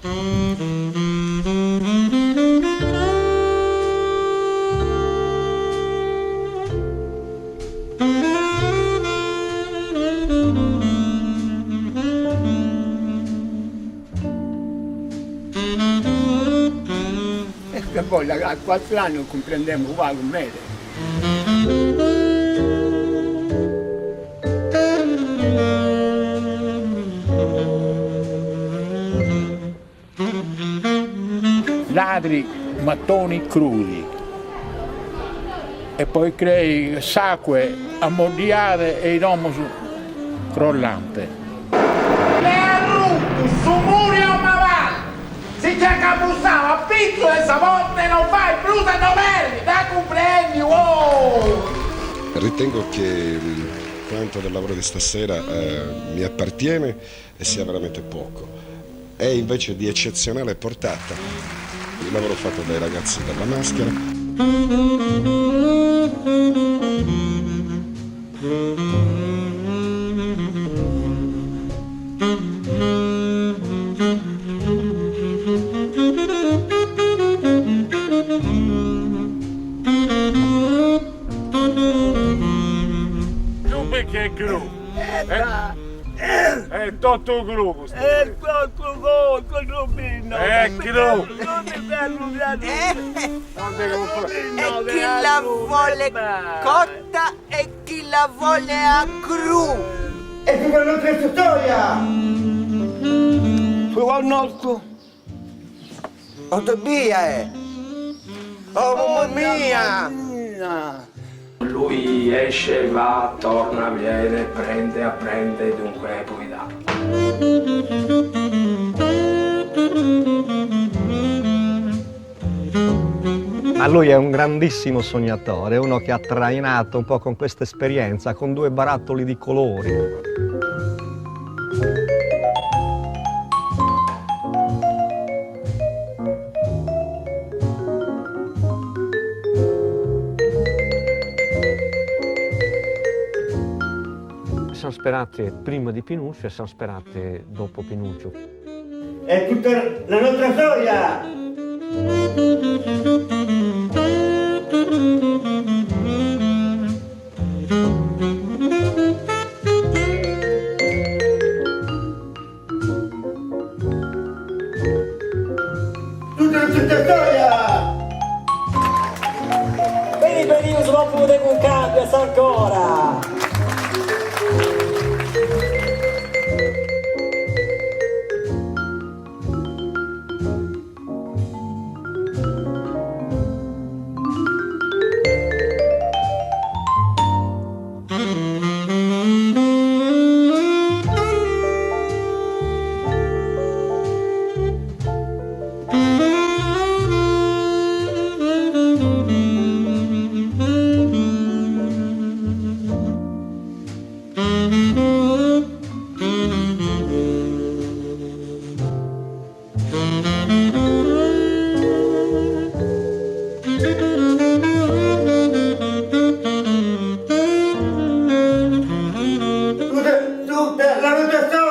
E poi a 4 anni comprendiamo uguale con me. Ladri mattoni crudi e poi crei sacque ammoddiate e il uomo crollante. Su muri o mavale, si cerca bussare a pizzo e stavolta non fai più da novelli, da comprendi, wow! Ritengo che quanto del lavoro di stasera mi appartiene e sia veramente poco. È invece di eccezionale portata il lavoro fatto dai ragazzi della Maschera. Che è gru? È tutto gru questo. È tutto Rubino! È gru! E chi la vuole cotta e chi la vuole a cru. E viva la nostra storia! Fu al nostro! Autobia Oh mamma mia! Lui esce, va, torna, viene, prende, apprende, dunque poi dà. Ma lui è un grandissimo sognatore, uno che ha trainato un po' con questa esperienza, con 2 barattoli di colori. Siamo sperate prima di Pinuccio e siamo sperate dopo Pinuccio. È tutta la nostra storia! Tutta la nostra storia! Vedi, io sono pure con cambia, sta ancora! Tutta la nostra storia!